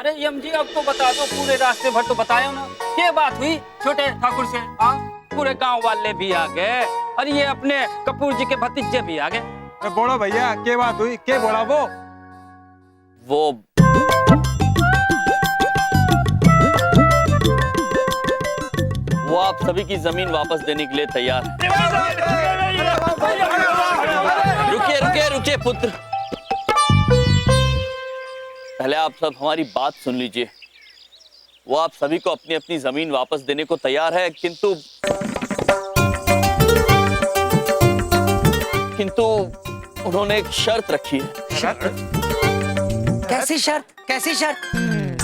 अरे यम जी अब तो बता दो, पूरे रास्ते भर तो बताया ना। क्या बात हुई छोटे ठाकुर से? हाँ, पूरे गांव वाले भी आ गए और ये अपने कपूर जी के भतीजे भी आ गए। बोलो भैया, क्या बात हुई? क्या बोला वो आप सभी की जमीन वापस देने के लिए तैयार है। रुकिए रुकिए रुकिए पुत्र, पहले आप सब हमारी बात सुन लीजिए। वो आप सभी को अपनी अपनी जमीन वापस देने को तैयार है, किंतु उन्होंने एक शर्त रखी है। कैसी शर्त? कैसी शर्त?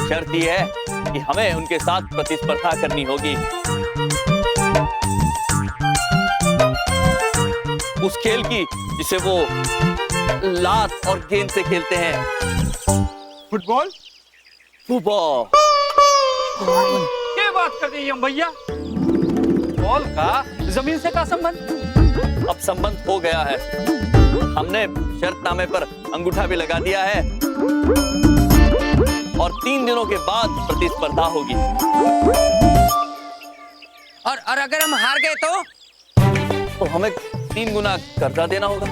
शर्त ये है कि हमें उनके साथ प्रतिस्पर्धा करनी होगी उस खेल की जिसे वो लात और गेंद से खेलते हैं। फुटबॉल? फुटबॉल। क्या बात कर रही है भैया? बॉल का जमीन से क्या संबंध? अब संबंध हो गया है। हमने शर्तनामे पर अंगूठा भी लगा दिया है और 3 दिनों के बाद प्रतिस्पर्धा होगी। और अगर हम हार गए तो हमें 3 गुना कर्जा देना होगा।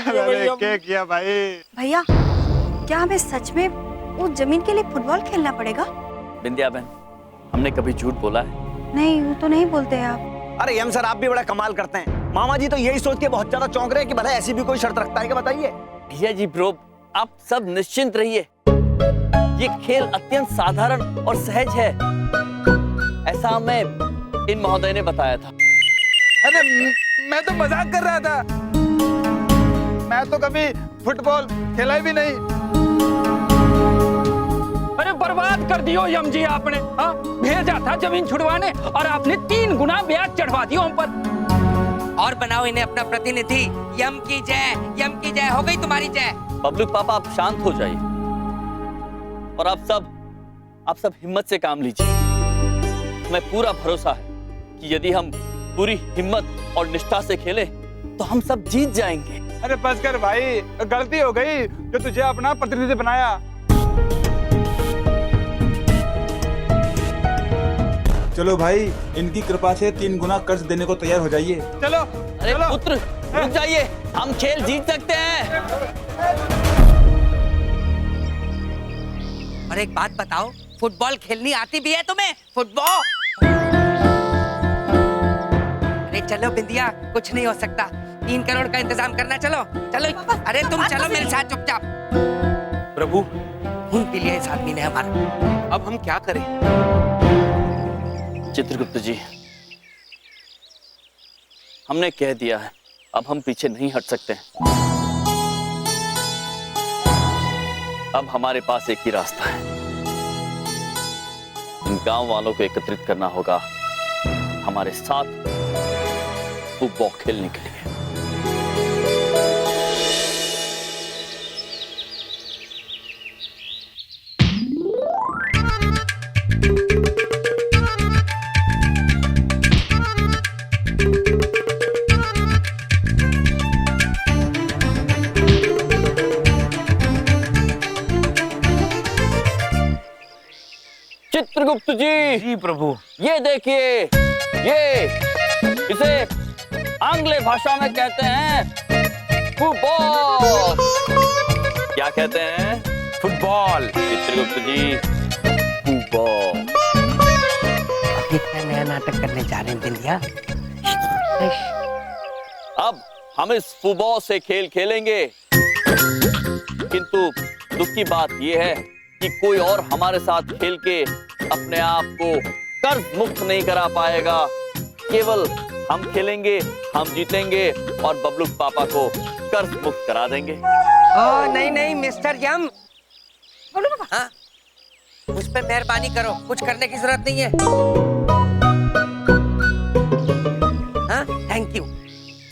अरे क्या किया भाई? भैया, क्या हमें सच में उस जमीन के लिए फुटबॉल खेलना पड़ेगा? बिंदिया बहन, हमने कभी झूठ बोला है? नहीं, वो तो नहीं बोलते आप। अरे यम सर, आप भी बड़ा कमाल करते हैं। मामा जी तो यही सोच के बहुत ज्यादा चौंक रहे हैं कि भला ऐसी भी कोई शर्त रखता है क्या, बताइए। भैया जी ब्रो, आप सब निश्चिंत रहिए। ये खेल अत्यंत साधारण और सहज है, ऐसा हमें इन महोदय ने बताया था। अरे मैं तो मजाक कर रहा था। मैं तो कभी फुटबॉल खेला ही भी नहीं। अरे बर्बाद कर दियो यम जी आपने। हाँ, भेजा था जमीन छुड़वाने और आपने 3 गुना ब्याज चढ़वा दिया हम पर। और बनाओ इन्हें अपना प्रतिनिधि। यम की जय, यम की जय। हो गई तुम्हारी जय। बबलू पापा, आप शांत हो जाइए और आप सब हिम्मत से काम लीजिए। हमें पूरा भरोसा है कि यदि हम पूरी हिम्मत और निष्ठा से खेलें तो हम सब जीत जाएंगे। अरे बस कर भाई, गलती हो गई जो तुझे अपना प्रतिनिधि बनाया। चलो भाई, इनकी कृपा से 3 गुना कर्ज देने को तैयार हो जाइए। चलो अरे चलो। पुत्र रुक जाइए, हम खेल जीत सकते हैं। और एक बात बताओ, फुटबॉल खेलनी आती भी है तुम्हें? फुटबॉल? अरे चलो बिंदिया, कुछ नहीं हो सकता। 3 करोड़ का इंतजाम करना। चलो चलो। अरे तुम चलो मेरे साथ चुपचाप। प्रभु, खून पी लिया इस आदमी ने हमारा। अब हम क्या करें? चित्रगुप्त जी, हमने कह दिया है, अब हम पीछे नहीं हट सकते। अब हमारे पास एक ही रास्ता है। इन गांव वालों को एकत्रित करना होगा हमारे साथ फुटबॉल खेलने के लिए। चित्रगुप्त जी। जी प्रभु। ये देखिए, ये इसे आंग्ल भाषा में कहते हैं फुटबॉल। क्या कहते हैं? फुटबॉल। चित्रगुप्त जी, फुटबॉल। कितना नया नाटक करने जा रहे हैं बिंदिया। अब हम इस फुटबॉल से खेल खेलेंगे, किंतु दुख की बात यह है कि कोई और हमारे साथ खेल के अपने आप को कर्ज मुक्त नहीं करा पाएगा। केवल हम खेलेंगे, हम जीतेंगे और बबलू पापा को कर्ज मुक्त करा देंगे। ओ नहीं नहीं मिस्टर यम, बोलो पापा। हाँ, मुझ पे मेहरबानी करो, कुछ करने की जरूरत नहीं है। हाँ, थैंक यू।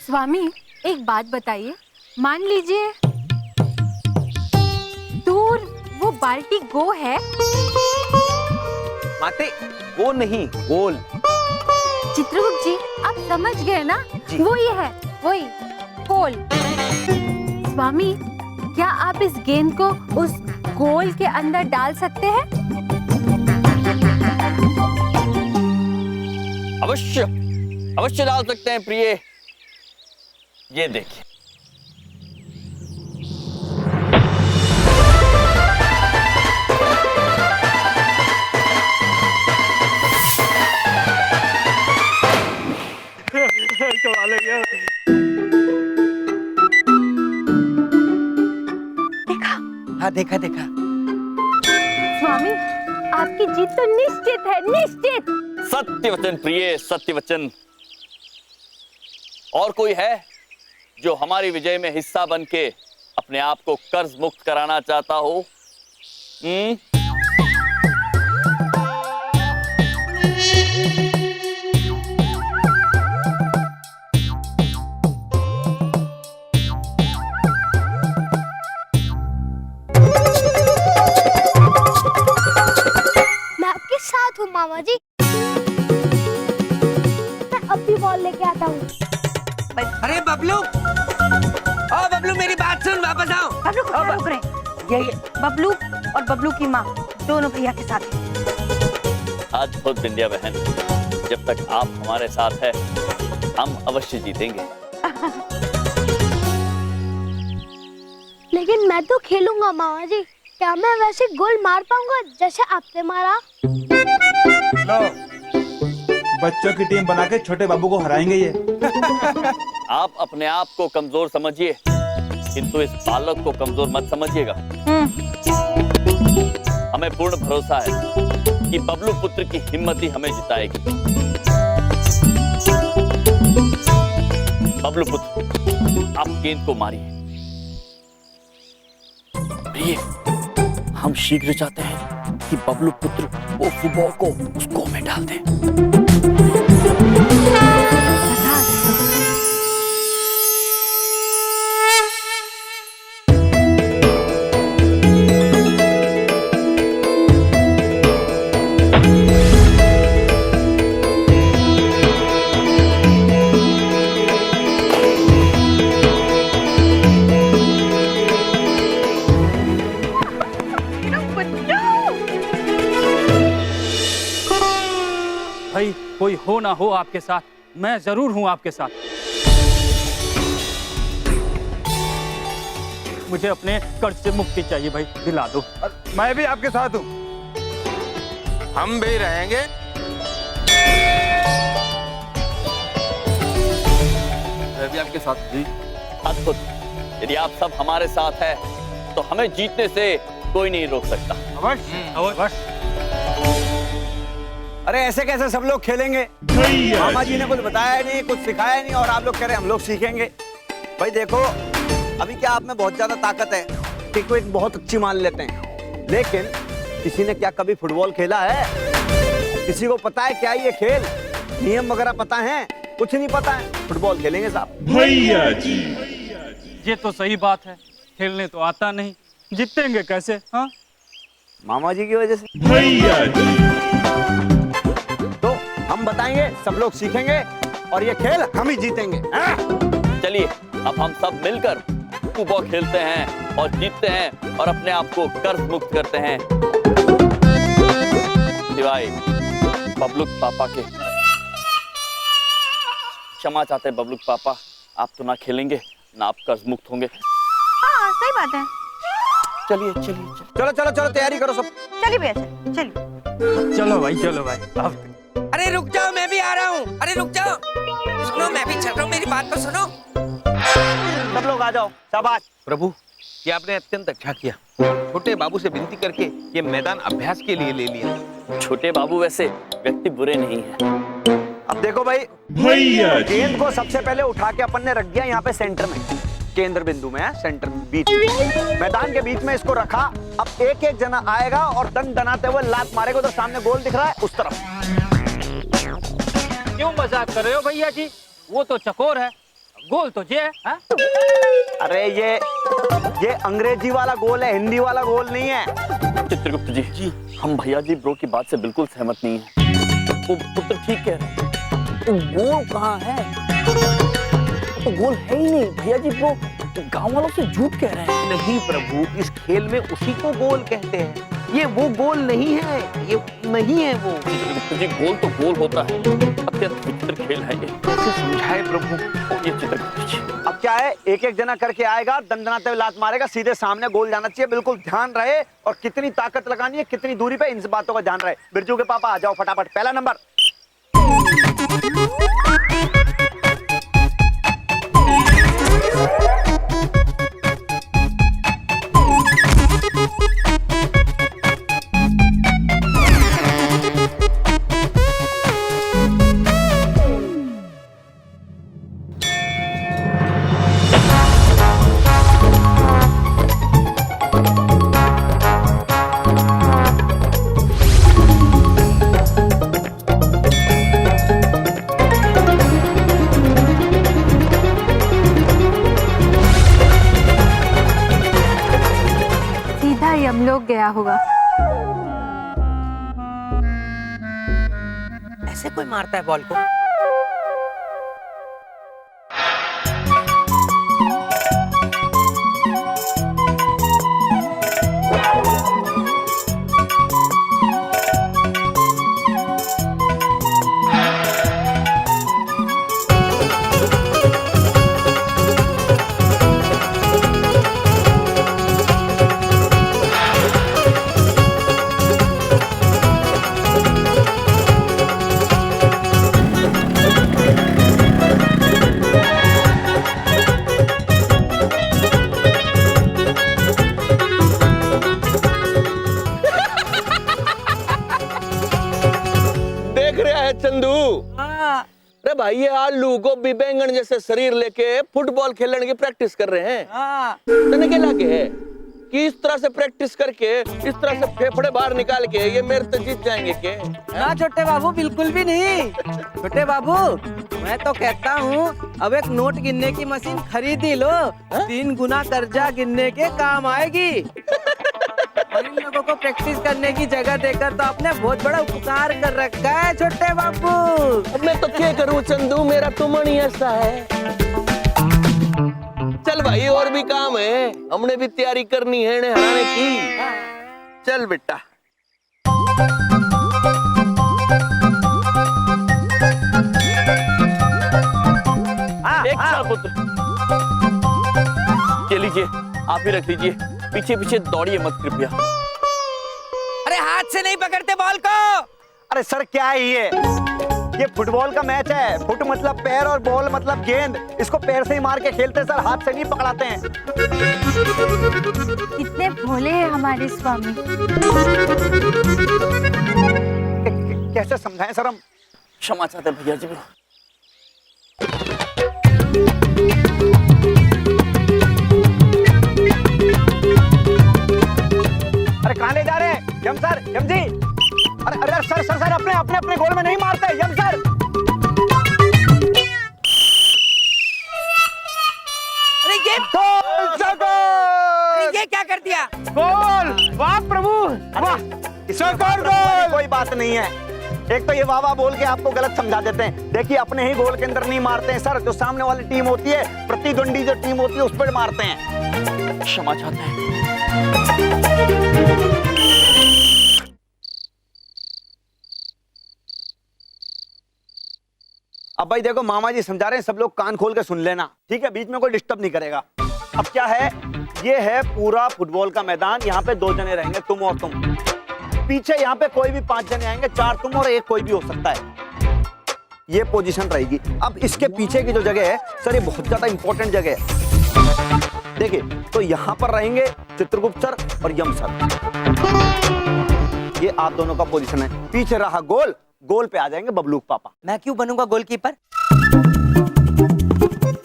स्वामी, एक बात बताइए। मान लीजिए दूर वो बाल्टी गो है। माते, वो नहीं, गोल। चित्रगुप्त जी, आप समझ गए ना? वो ये है, वही गोल। स्वामी, क्या आप इस गेंद को उस गोल के अंदर डाल सकते हैं? अवश्य अवश्य डाल सकते हैं प्रिय। ये देखिए। हाँ देखा देखा। स्वामी, आपकी जीत तो निश्चित है, निश्चित। सत्य वचन प्रिय, सत्य वचन। और कोई है जो हमारी विजय में हिस्सा बन के अपने आप को कर्ज मुक्त कराना चाहता हो? मैं आपके साथ हूँ मामा जी। मैं अब भी बॉल लेके आता हूँ। अरे बबलू, ओ बबलू मेरी बात सुन, वापस आओ। बबलू को क्या रोक रहे हैं? ये बबलू और बबलू की माँ दोनों भैया के साथ हैं। आज खुद बिंदिया बहन, जब तक आप हमारे साथ है हम अवश्य जीतेंगे। लेकिन मैं तो खेलूंगा मामा जी। क्या मैं वैसे गोल मार पाऊंगा जैसे आपने मारा? लो, बच्चों की टीम बना के छोटे बाबू को हराएंगे ये। आप अपने आप को कमजोर समझिए, किंतु इस बालक को कमजोर मत समझिएगा। हमें पूर्ण भरोसा है कि बबलू पुत्र की हिम्मत ही हमें जिताएगी। बबलू पुत्र, आप गेंद को मारिए। प्रिय, हम शीघ्र चाहते हैं कि बबलू पुत्र वो फुटबॉल को उस गोल में डाल दे। भाई कोई हो ना हो आपके साथ, मैं जरूर हूं आपके साथ। मुझे अपने कर्ज से मुक्ति चाहिए भाई, दिला दो। मैं भी आपके साथ हूँ। हम भी रहेंगे। मैं भी आपके साथ जी। अद्भुत। यदि आप सब हमारे साथ हैं, तो हमें जीतने से कोई नहीं रोक सकता। अवश्य। अरे ऐसे कैसे सब लोग खेलेंगे? मामा जी ने कुछ बताया नहीं, कुछ सिखाया नहीं, और आप लोग कह रहे हैं हम लोग सीखेंगे। भाई देखो, अभी क्या आप में बहुत ज्यादा ताकत है, ठीक को एक बहुत अच्छी मान लेते हैं, लेकिन किसी ने क्या कभी फुटबॉल खेला है? किसी को पता है क्या ये खेल? नियम वगैरह पता है? कुछ नहीं पता है। फुटबॉल खेलेंगे साहब। भैया जी, ये तो सही बात है, खेलने तो आता नहीं, जीतेंगे कैसे? हाँ, मामा जी की वजह से। भैया जी, तो हम बताएंगे, सब लोग सीखेंगे, और ये खेल हम ही जीतेंगे। चलिए अब हम सब मिलकर फुटबॉल खेलते हैं और जीतते हैं और अपने आप को कर्ज मुक्त करते हैं, सिवाय बबलू पापा के। क्षमा चाहते हैं बबलू पापा, आप तो ना खेलेंगे ना आप कर्ज मुक्त होंगे। हाँ सही बात है। चलिए चलिए चलिए। चलो चलो चलो, तैयारी करो सब। चलिए भैया चलिए। चलो भाई अब। अरे रुक जाओ, मैं भी आ रहा हूँ। अरे रुक जाओ, सुनो मैं भी चल रहा हूँ, मेरी बात तो सुनो। सब लोग आ जाओ, शाबाश। प्रभु, ये आपने अत्यंत अच्छा किया। छोटे बाबू से विनती करके ये मैदान अभ्यास के लिए ले लिया। छोटे बाबू वैसे व्यक्ति बुरे नहीं हैं। अब देखो भाई, भैया जी, गेंद को सबसे पहले उठा के अपन ने रख दिया यहाँ पे सेंटर में, केंद्र बिंदु में है, सेंटर बीच में, मैदान के बीच में इसको रखा। अब एक एक जना आएगा और दन दनाते हुए लात मारेगा। उधर सामने गोल दिख रहा है, उस तरफ। क्यों मजाक कर रहे हो भैया जी? वो तो चकोर है, गोल तो ये है। अरे ये अंग्रेजी वाला गोल है, हिंदी वाला गोल नहीं है। चित्रगुप्त जी, हम भैया जी ब्रो की बात से बिल्कुल सहमत नहीं है। वो पुत्र ठीक कह रहे हैं, वो गोल कहाँ है? तो गोल है ही नहीं। भैया जी ब्रो गांव वालों से झूठ कह रहे हैं। नहीं प्रभु, इस खेल में उसी को गोल कहते हैं। ये वो गोल नहीं है, ये नहीं है वो। चित्रगुप्त जी, गोल तो गोल होता है, अत्यंत विचित्र खेल है ये। कैसे समझाए प्रभु? ये चित्रगुप्त जी, अब क्या है, एक एक जना करके आएगा, दंदनाते हुए लात मारेगा, सीधे सामने गोल जाना चाहिए। बिल्कुल ध्यान रहे, और कितनी ताकत लगानी है, कितनी दूरी पे, इन बातों का ध्यान रहे। बिरजू के पापा आ जाओ फटाफट, पहला नंबर। सीधा यमलोक गया होगा। ऐसे कोई मारता है बॉल को? देख रहा है चंदू? अरे भाई, ये आलू गोभी बैंगन जैसे शरीर लेके फुटबॉल खेलने की प्रैक्टिस कर रहे हैं। तने क्या लगे है कि इस तरह से प्रैक्टिस करके, इस तरह से फेफड़े बाहर निकाल के ये मेरे से जीत जाएंगे के? ना छोटे बाबू, बिल्कुल भी नहीं। छोटे बाबू, मैं तो कहता हूँ अब एक नोट गिनने की मशीन खरीद ही लो, 3 गुना कर्जा गिनने के काम आएगी। और इन लोगों को प्रैक्टिस करने की जगह देकर तो आपने बहुत बड़ा उपकार कर रखा है छोटे बाबू। अब मैं तो क्या करूँ चंदू, मेरा तो मन ही ऐसा है। चल भाई, और भी काम है, हमने भी तैयारी करनी है इन्हें हराने की। चल बेटा। एक साल पुत्र, ये लीजिए, आप ही रख लीजिए, पीछे पीछे दौड़िए मत कृपया। अरे हाथ से नहीं पकड़ते बॉल को। अरे सर, क्या है ये फुटबॉल का मैच है। फुट मतलब पैर और बॉल मतलब गेंद। इसको पैर से ही मार के खेलते सर, हाथ से नहीं पकड़ाते हैं। कितने भोले हैं हमारे स्वामी। कैसे समझाएं सर हम? क्षमा चाहते हैं भैया जी। अरे कहाँ ले जा रहे हैं यम सर, यम जी? अरे अरे सर सर सर, अपने अपने अपने गोल में नहीं मारते यम सर। अरे ये गोल, अरे ये क्या कर दिया? गोल! वाह प्रभु, वाह! गोल! कोई बात नहीं है। एक तो ये वाह वाह बोल के आपको गलत समझा देते हैं। देखिए, अपने ही गोल के अंदर नहीं मारते हैं सर, जो सामने वाली टीम होती है, प्रतिद्वंदी जो टीम होती है, उस पर मारते हैं। क्षमा चाहते हैं। अब भाई देखो, मामा जी समझा रहे हैं, सब लोग कान खोल के सुन लेना, ठीक है? बीच में कोई डिस्टर्ब नहीं करेगा। अब क्या है, ये है पूरा फुटबॉल का मैदान। यहाँ पे 2 जने रहेंगे, तुम और तुम। पीछे यहाँ पे कोई भी 5 जने आएंगे, 4 तुम और 1 कोई भी हो सकता है। ये पोजीशन रहेगी। अब इसके पीछे की जो जगह है सर, ये बहुत ज्यादा इंपॉर्टेंट जगह है। देखिए, तो यहाँ पर रहेंगे चित्रगुप्त सर और यम सर। ये आप दोनों का पोजीशन है। पीछे रहा गोल, गोल पे आ जाएंगे बबलू पापा। मैं क्यों बनूंगा गोलकीपर?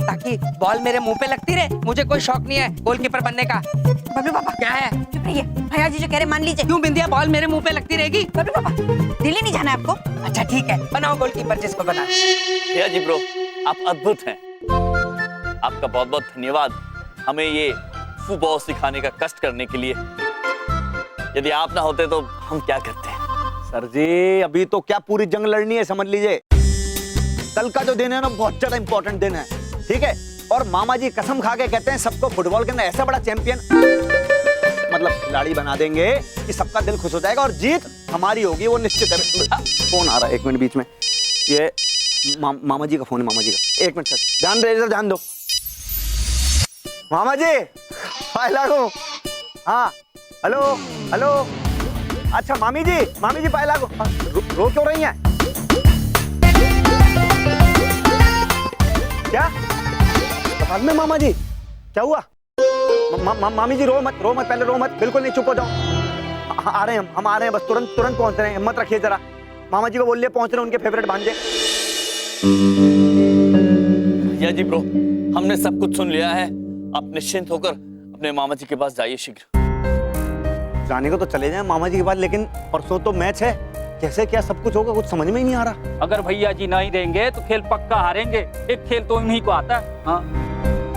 ताकि बॉल मेरे मुंह पे लगती रहे। मुझे कोई शौक नहीं है गोलकीपर बनने का। बबलू पापा, क्या है? चुप रहिए, भैया जी जो कह रहे मान लीजिए। क्यों बिंदिया, बॉल मेरे मुंह पे लगती रहेगी? बबलू पापा, दिल्ली नहीं जाना है आपको? अच्छा ठीक है, बनाओ गोलकीपर जिसको बना। भैया जी ब्रो, आप अद्भुत हैं। आपका बहुत बहुत धन्यवाद हमें ये फुटबॉल सिखाने का कष्ट करने के लिए। यदि आप ना होते तो हम क्या करते हैं? सर जी, अभी तो क्या पूरी जंग लड़नी है, समझ लीजिए। कल का जो दिन है ना, बहुत ज्यादा इंपॉर्टेंट दिन है, ठीक है? और मामा जी कसम खा के कहते हैं सबको फुटबॉल के अंदर ऐसा बड़ा चैंपियन मतलब खिलाड़ी बना देंगे कि सबका दिल खुश हो जाएगा और जीत हमारी होगी, वो निश्चित है। फोन आ रहा है, 1 मिनट बीच में। ये मामा जी का फोन है, मामा जी का। 1 मिनट सर, ध्यान दे, ध्यान दो। मामा जी लागू। हाँ हेलो हेलो। अच्छा मामी जी पाए लागू। रो क्यों रही हैं? क्या अस्पताल में? मामा जी क्या हुआ? मामी जी रो मत पहले रो मत, बिल्कुल नहीं, चुप हो जाओ। आ रहे हैं हम आ रहे हैं, बस तुरंत पहुंच रहे हैं, हिम्मत रखिए जरा। मामा जी को बोलिए पहुंच रहे हैं, उनके फेवरेट भांजे। या जी ब्रो, हमने सब कुछ सुन लिया है। आप निश्चिंत होकर अपने मामा जी के पास जाइए शीघ्र। जाने को तो चले जाएं मामा जी के पास, लेकिन परसों तो मैच है, कैसे क्या सब कुछ होगा, कुछ समझ में ही नहीं आ रहा। अगर भैया जी नहीं देंगे तो खेल पक्का हारेंगे। एक खेल तो उन्हीं को आता है। हाँ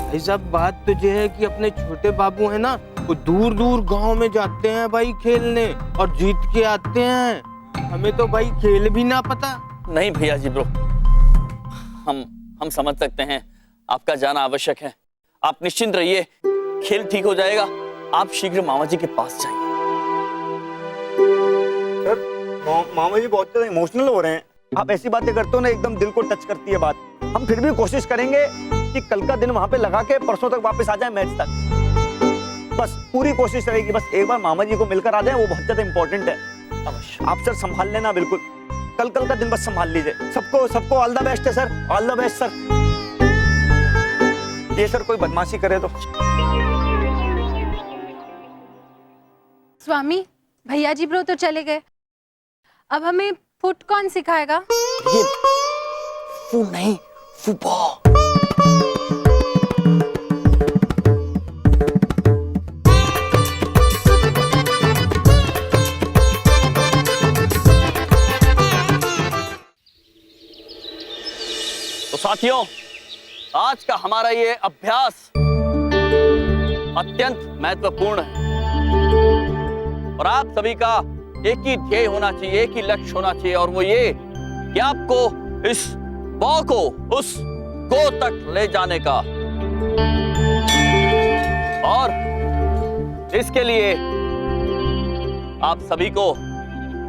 भाई साहब, बात तो ये है कि अपने छोटे बाबू है ना, वो दूर दूर गांव में जाते हैं भाई खेलने और जीत के आते हैं। हमें तो भाई खेल भी ना पता। नहीं भैया जी ब्रो, हम समझ सकते हैं आपका जाना आवश्यक है। आप निश्चिंत रहिए, खेल ठीक हो जाएगा। आप शीघ्र मामा जी के पास जाइए। मामा जी बहुत ज्यादा इमोशनल हो रहे हैं। आप ऐसी बातें करते हो ना, एकदम दिल को टच करती है बात। हम फिर भी कोशिश करेंगे कि कल का दिन वहां पे लगा के परसों तक वापस आ जाए मैच तक। बस पूरी कोशिश रहेगी, बस एक बार मामा जी को मिलकर आ जाए, वो बहुत ज्यादा इंपॉर्टेंट है। अवश्य आप सर संभाल लेना, बिल्कुल कल का दिन बस संभाल लीजिए। सबको ऑल द बेस्ट है sir, all the best sir. ये सर कोई बदमाशी करे तो। स्वामी, भैया जी ब्रो तो चले गए, अब हमें फुट कौन सिखाएगा? ये फुट नहीं, फुटबॉल। तो साथियों, आज का हमारा ये अभ्यास अत्यंत महत्वपूर्ण है और आप सभी का एक ही ध्येय होना चाहिए, एक ही लक्ष्य होना चाहिए, और वो ये कि आपको इस बॉल को उस गोल तक ले जाने का। और इसके लिए आप सभी को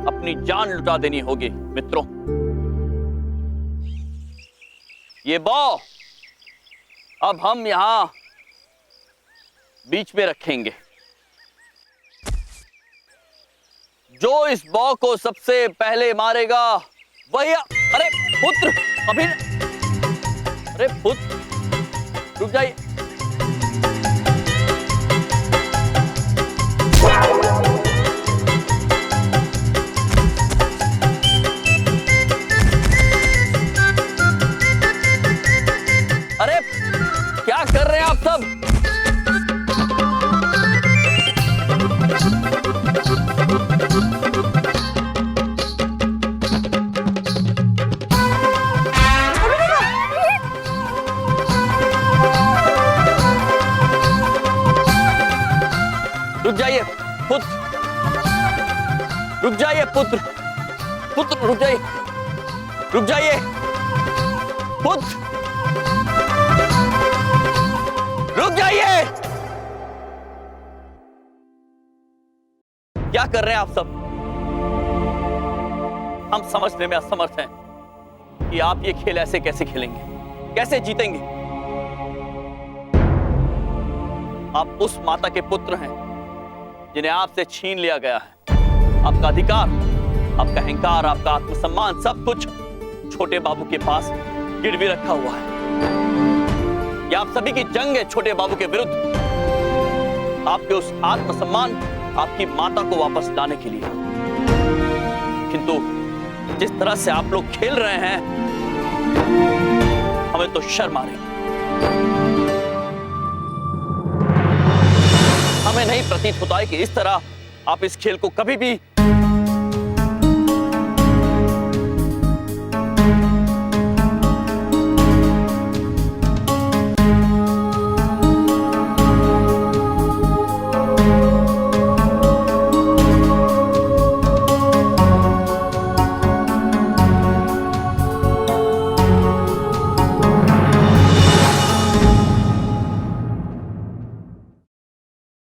अपनी जान लुटा देनी होगी मित्रों। ये बॉल अब हम यहां बीच में रखेंगे। जो इस बॉल को सबसे पहले मारेगा वही। अरे पुत्र, अभी अरे पुत्र रुक जाइए। अरे क्या कर रहे हैं आप सब? रुक जाइए पुत्र, रुक जाइए पुत्र, पुत्र रुक जाइए, रुक जाइए पुत्र, रुक जाइए। क्या कर रहे हैं आप सब? हम समझने में असमर्थ हैं कि आप ये खेल ऐसे कैसे खेलेंगे, कैसे जीतेंगे। आप उस माता के पुत्र हैं जिन्हें आपसे छीन लिया गया है। आपका अधिकार, आपका अहंकार, आपका आत्मसम्मान, सब कुछ छोटे बाबू के पास गिरवी रखा हुआ है। यह आप सभी की जंग है छोटे बाबू के विरुद्ध, आपके उस आत्मसम्मान, आपकी माता को वापस लाने के लिए। किंतु जिस तरह से आप लोग खेल रहे हैं, हमें तो शर्म आ रही है। हमें नहीं प्रतीत होता है कि इस तरह आप इस खेल को कभी भी